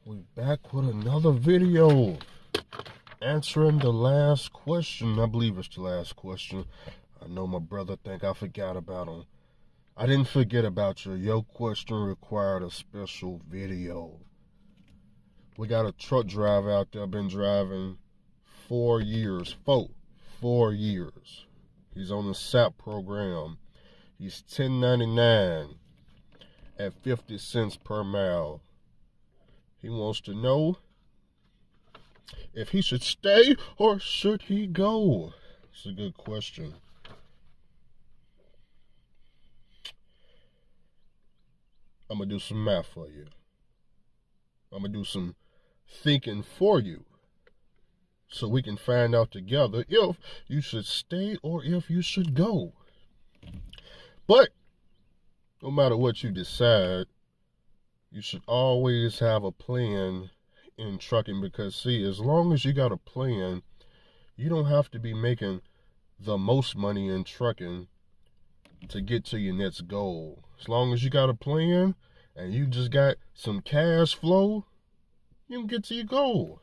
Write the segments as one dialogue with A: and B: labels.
A: We back with another video answering the last question. I believe it's the last question. I know my brother think I forgot about him. I didn't forget about you. Your question required a special video. We got a truck driver out there, been driving 4 years. 4 years. He's on the SAP program. He's 1099 at 50 cents per mile. He wants to know if he should stay or should he go. It's a good question. I'm going to do some math for you. I'm going to do some thinking for you so we can find out together if you should stay or if you should go. But no matter what you decide, you should always have a plan in trucking, because see, as long as you got a plan, you don't have to be making the most money in trucking to get to your next goal. As long as you got a plan and you just got some cash flow, you can get to your goal.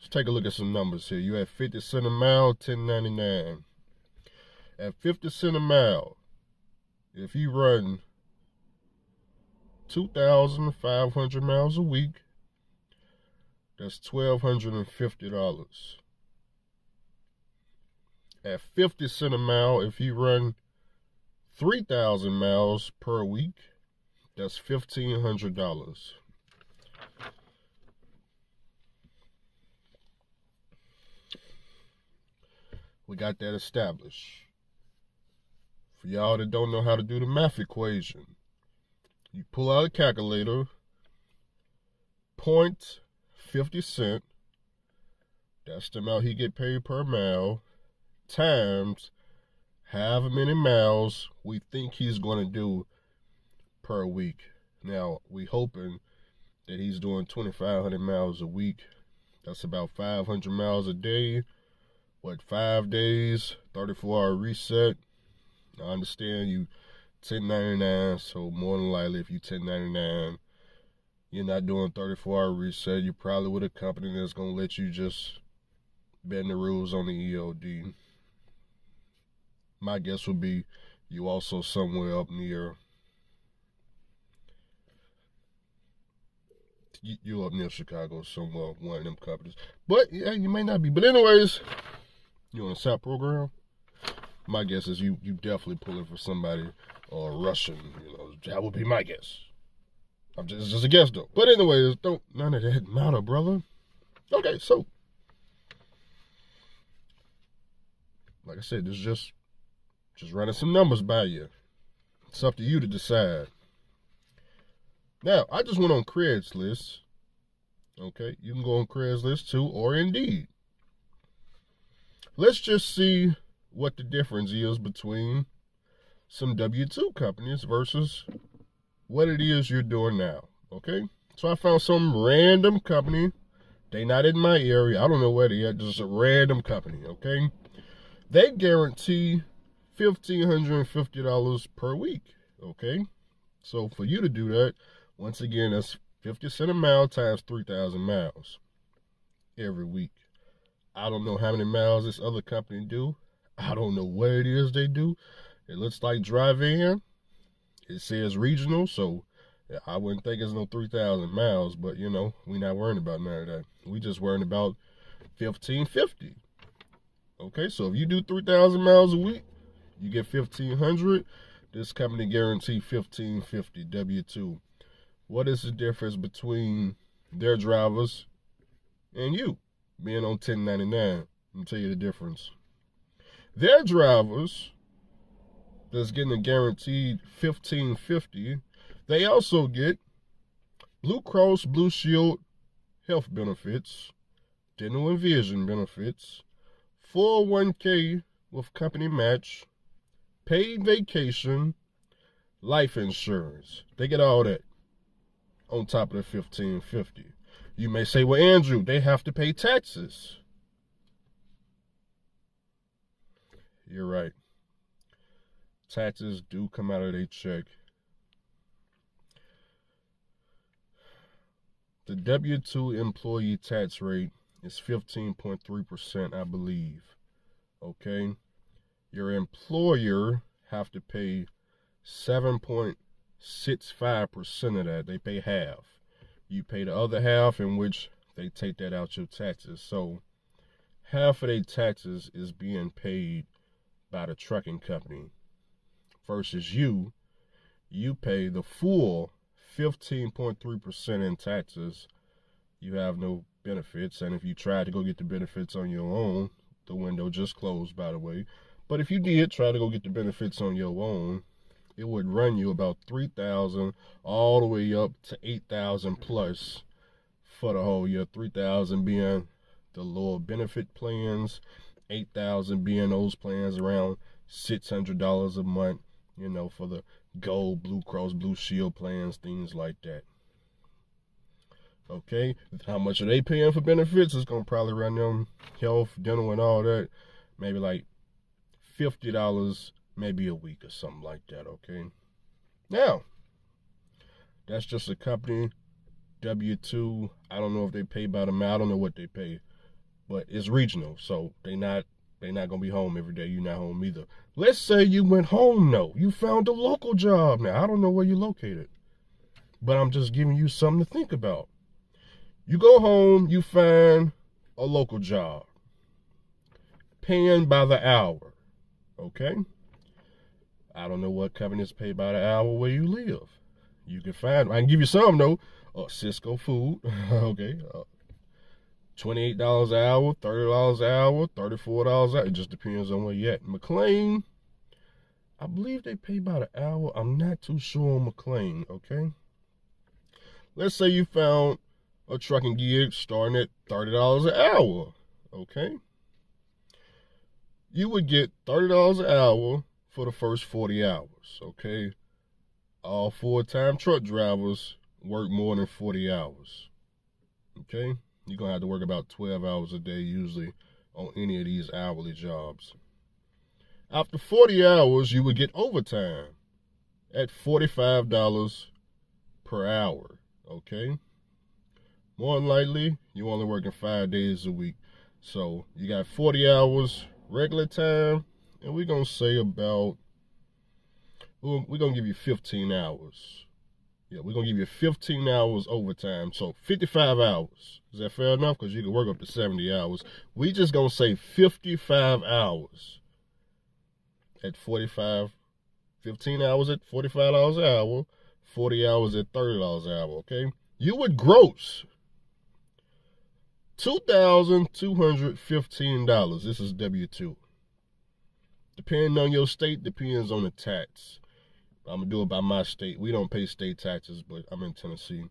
A: Let's take a look at some numbers here. You have 50 cents a mile, 1099. At 50 cents a mile, if you run 2,500 miles a week, that's $1,250. At 50 cents a mile, if you run 3,000 miles per week, that's $1,500. We got that established. For y'all that don't know how to do the math equation, you pull out a calculator, 0.50 cent, that's the amount he get paid per mile, times however many miles we think he's going to do per week. Now, we hoping that he's doing 2,500 miles a week. That's about 500 miles a day. 5 days, 34-hour reset. I understand you 1099, so more than likely if you 1099, you're not doing 34-hour reset. You're probably with a company that's going to let you just bend the rules on the EOD. My guess would be you also somewhere up near, you up near Chicago somewhere, one of them companies. But yeah, you may not be. But anyways, you on a SAP program? My guess is you definitely pulling for somebody or Russian, that would be my guess. It's just a guess though. But anyways, none of that matter, brother. Okay, so like I said, this is just running some numbers by you. It's up to you to decide. Now, I just went on Craigslist. Okay, you can go on Craigslist too, or Indeed. Let's just see what the difference is between some W-2 companies versus what it is you're doing now, okay? So I found some random company. They not in my area. I don't know where they at. Just a random company, okay? They guarantee $1,550 per week, okay? So for you to do that, once again, that's 50 cents a mile times 3,000 miles every week. I don't know how many miles this other company do. I don't know what it is they do. It looks like drive-in. It says regional, so I wouldn't think it's no 3,000 miles, but we're not worrying about none of that. We just worrying about $1,550. Okay, so if you do 3,000 miles a week, you get $1,500. This company guarantee $1,550 W-2. What is the difference between their drivers and you being on 1099? Let me tell you the difference. Their drivers that's getting a guaranteed $1,550, they also get Blue Cross Blue Shield health benefits, dental and vision benefits, 401k with company match, paid vacation, life insurance. They get all that on top of the $1,550. You may say, well, Andrew, they have to pay taxes. You're right. Taxes do come out of their check. The W-2 employee tax rate is 15.3%, I believe. Okay? Your employer have to pay 7.65% of that. They pay half. You pay the other half, in which they take that out your taxes. So half of their taxes is being paid by the trucking company versus you pay the full 15.3% in taxes. You have no benefits, and if you try to go get the benefits on your own, the window just closed, by the way, but if you did try to go get the benefits on your own, it would run you about $3,000 all the way up to $8,000 plus for the whole year. $3,000 being the lower benefit plans, $8,000 being those plans around $600 a month, you know, for the Gold, Blue Cross, Blue Shield plans, things like that. Okay, how much are they paying for benefits? It's gonna probably run them health, dental, and all that, maybe like $50 maybe a week or something like that. Okay, now that's just a company W-2. I don't know if they pay by the mile. I don't know what they pay, but it's regional, so they're not gonna be home every day. You're not home either. Let's say you went home though. You found a local job. Now I don't know where you're located, but I'm just giving you something to think about. You go home, you find a local job, paying by the hour. Okay, I don't know what companies pay by the hour where you live. You can find, I can give you some though. Cisco Food, okay, $28 an hour, $30 an hour, $34 an hour. It just depends on where you're at. McLean, I believe they pay by the hour. I'm not too sure on McLean, okay? Let's say you found a trucking gig starting at $30 an hour, okay? You would get $30 an hour for the first 40 hours, okay? All full-time truck drivers work more than 40 hours, okay? You're going to have to work about 12 hours a day usually on any of these hourly jobs. After 40 hours, you would get overtime at $45 per hour, okay? More than likely, you're only working 5 days a week. So you got 40 hours regular time, and we're going to say about, we're going to give you 15 hours. Yeah, we're going to give you 15 hours overtime. So 55 hours. Is that fair enough? Because you can work up to 70 hours. We just going to say 55 hours at 15 hours at $45 an hour, 40 hours at $30 an hour, okay? You would gross $2,215. This is W-2. Depending on your state, depends on the tax. I'm going to do it by my state. We don't pay state taxes, but I'm in Tennessee.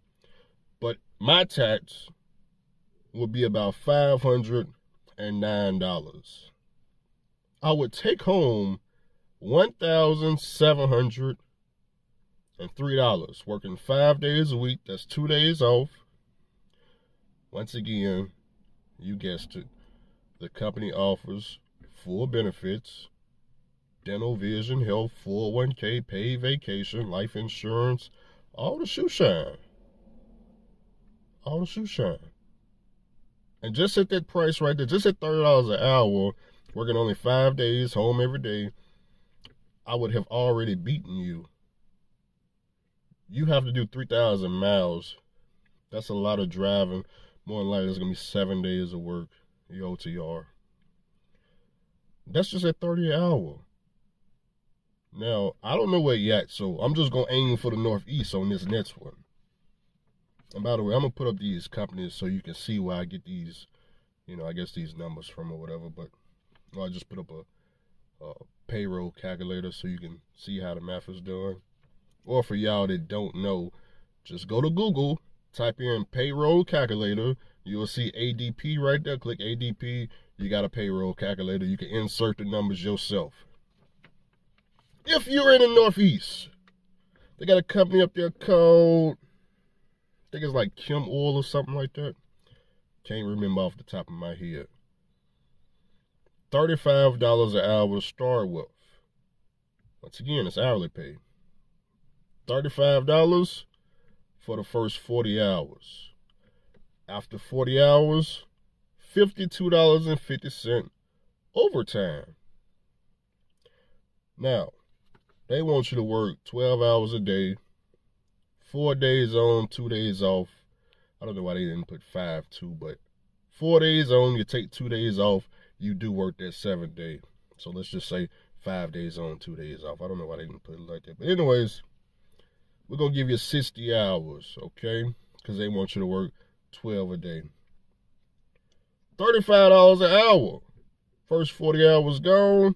A: But my tax would be about $509. I would take home $1,703, working 5 days a week. That's 2 days off. Once again, you guessed it. The company offers full benefits, dental, vision, health, 401k, paid vacation, life insurance, all the shoe shine. All the shoe shine. And just at that price right there, just at $30 an hour, working only 5 days, home every day, I would have already beaten you. You have to do 3,000 miles. That's a lot of driving. More than likely, it's going to be 7 days of work, your OTR. That's just at $30 an hour. Now, I don't know where you're at, so I'm just going to aim for the Northeast on this next one. And by the way, I'm going to put up these companies so you can see where I get these, you know, I guess these numbers from or whatever. But I'll just put up a payroll calculator so you can see how the math is done. Or for y'all that don't know, just go to Google, type in payroll calculator. You'll see ADP right there. Click ADP. You got a payroll calculator. You can insert the numbers yourself. If you're in the Northeast, they got a company up there called, I think it's like Kim Oil or something like that. Can't remember off the top of my head. $35 an hour to start with. Once again, it's hourly pay. $35 for the first 40 hours. After 40 hours, $52.50 overtime. Now, they want you to work 12 hours a day, 4 days on, 2 days off. I don't know why they didn't put 5 too, but 4 days on, you take 2 days off, you do work that 7th day. So let's just say 5 days on, 2 days off. I don't know why they didn't put it like that. But anyways, we're going to give you 60 hours, okay? Because they want you to work 12 a day. $35 an hour. First 40 hours gone,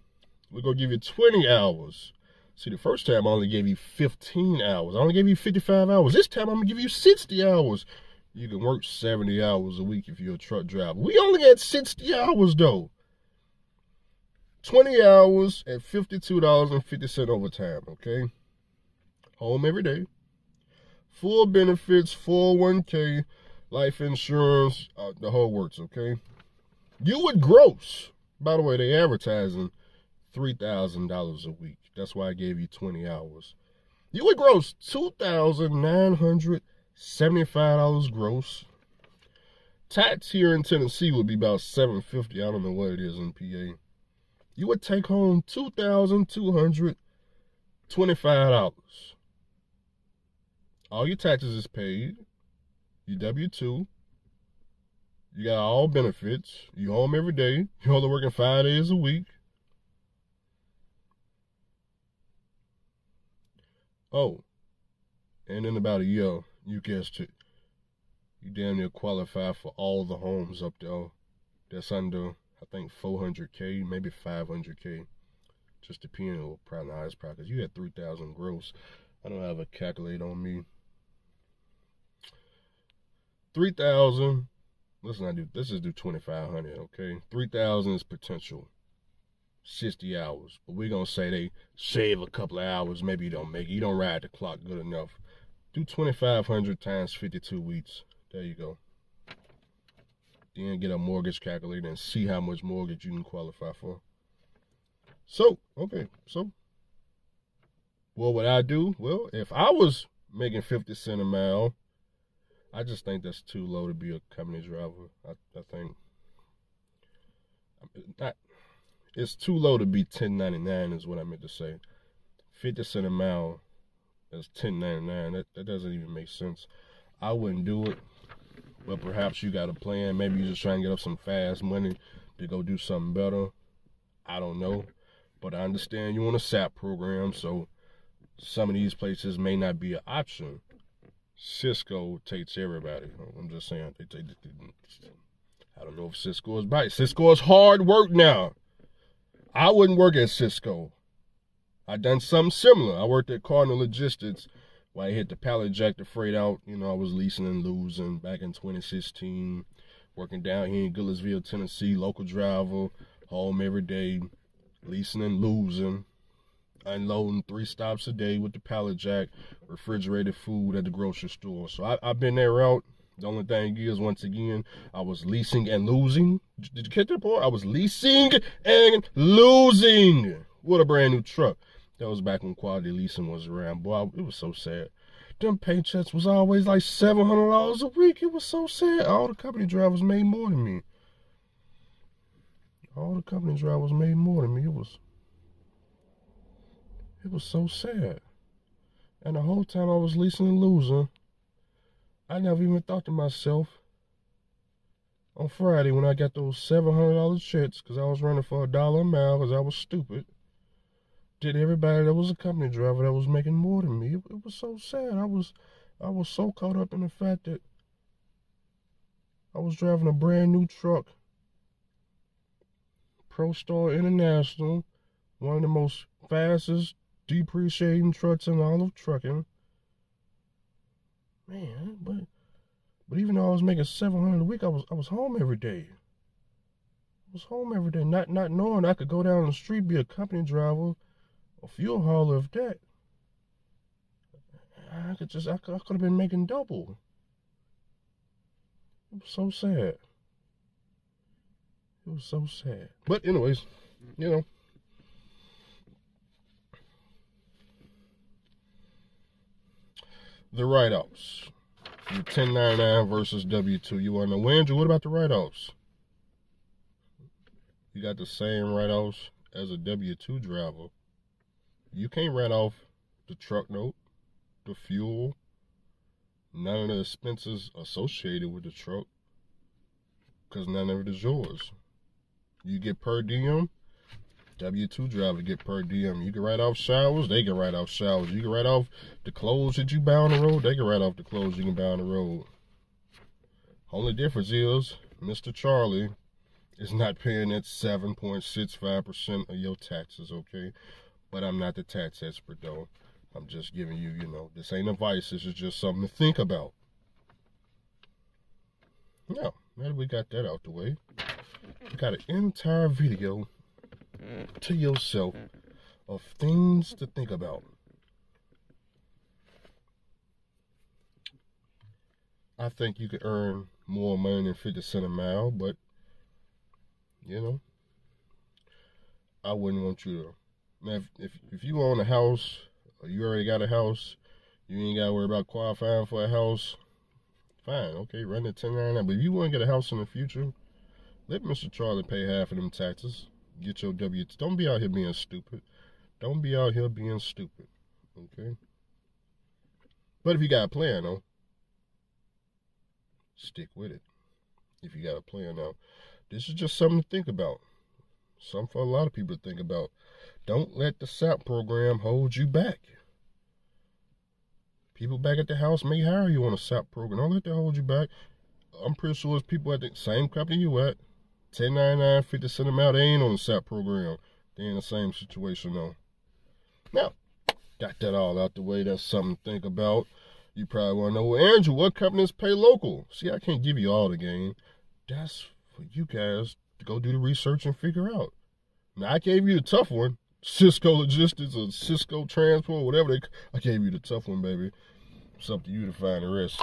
A: we're going to give you 20 hours. See, the first time I only gave you 15 hours. I only gave you 55 hours. This time I'm going to give you 60 hours. You can work 70 hours a week if you're a truck driver. We only had 60 hours, though. 20 hours at $52.50 overtime, okay? Home every day. Full benefits, 401k, life insurance, the whole works, okay? You would gross. By the way, they advertising $3,000 a week. That's why I gave you 20 hours. You would gross $2,975 gross. Tax here in Tennessee would be about $750. I don't know what it is in PA. You would take home $2,225. All your taxes is paid. You W-2. You got all benefits. You home every day. You're only working 5 days a week. Oh, and in about a year, you guessed it, you damn near qualify for all the homes up there that's under, I think, 400K, maybe 500K. Just depending on probably the highest price, because you had 3,000 gross. I don't have a calculator on me. 3,000. Let's just do 2,500, okay? 3,000 is potential. 60 hours. But we're going to say they shave a couple of hours. Maybe you don't make it. You don't ride the clock good enough. Do 2,500 times 52 weeks. There you go. Then get a mortgage calculator and see how much mortgage you can qualify for. So, okay. So, what would I do? Well, if I was making 50 cents a mile, I just think that's too low to be a company driver. I think it's too low to be $10.99 is what I meant to say. 50 cents a mile, that's $10.99. That doesn't even make sense. I wouldn't do it. But perhaps you got a plan. Maybe you're just trying to get up some fast money to go do something better. I don't know. But I understand you want a SAP program, so some of these places may not be an option. Cisco takes everybody. I'm just saying. I don't know if Cisco is right. Cisco is hard work now. I wouldn't work at Cisco. I done something similar. I worked at Cardinal Logistics where I hit the pallet jack the freight out. You know, I was leasing and losing back in 2016. Working down here in Goodlettsville, Tennessee, local driver, home every day, leasing and losing, unloading 3 stops a day with the pallet jack, refrigerated food at the grocery store. So I've been that route. The only thing is, once again, I was leasing and losing. Did you catch that part? I was leasing and losing with a brand new truck. That was back when quality leasing was around. Boy, it was so sad. Them paychecks was always like $700 a week. It was so sad. All the company drivers made more than me. All the company drivers made more than me. It was so sad. And the whole time I was leasing and losing, I never even thought to myself, on Friday when I got those $700 checks, because I was running for $1 a mile because I was stupid, did everybody that was a company driver that was making more than me. It was so sad. I was so caught up in the fact that I was driving a brand new truck, ProStar International, one of the most fastest depreciating trucks in all of trucking. Man, but even though I was making $700 a week, I was home every day. I was home every day, not knowing I could go down the street, be a company driver, a fuel hauler of that. I could have been making double. It was so sad. It was so sad. But anyways, you know. The write-offs. Your 1099 versus W-2. You want to know, Andrew, what about the write-offs? You got the same write-offs as a W-2 driver. You can't write off the truck note, the fuel, none of the expenses associated with the truck, because none of it is yours. You get per diem, W-2 driver get per diem. You can write off showers, they can write off showers. You can write off the clothes that you buy on the road, they can write off the clothes you can buy on the road. Only difference is, Mr. Charlie is not paying that 7.65% of your taxes, okay? But I'm not the tax expert, though. I'm just giving you, this ain't advice. This is just something to think about. Now that we got that out the way, you got an entire video to yourself of things to think about. I think you could earn more money than 50 cents a mile, but, I wouldn't want you to. Now, if you own a house, or you already got a house, you ain't got to worry about qualifying for a house, fine, okay, run the 1099. But if you want to get a house in the future, let Mr. Charlie pay half of them taxes. Get your W-2. Don't be out here being stupid. Don't be out here being stupid, okay? But if you got a plan, though, stick with it. If you got a plan, now, this is just something to think about. Something for a lot of people to think about. Don't let the SAP program hold you back. People back at the house may hire you on a SAP program. Don't let that hold you back. I'm pretty sure there's people at the same company you at, 1099, 50 cents a mile, they ain't on the SAP program. They in the same situation, though. Now, got that all out the way. That's something to think about. You probably want to know, well, Andrew, what companies pay local? See, I can't give you all the game. That's for you guys to go do the research and figure out. Now, I gave you the tough one. Cisco Logistics or Cisco Transport, whatever I gave you the tough one, baby. It's up to you to find the rest.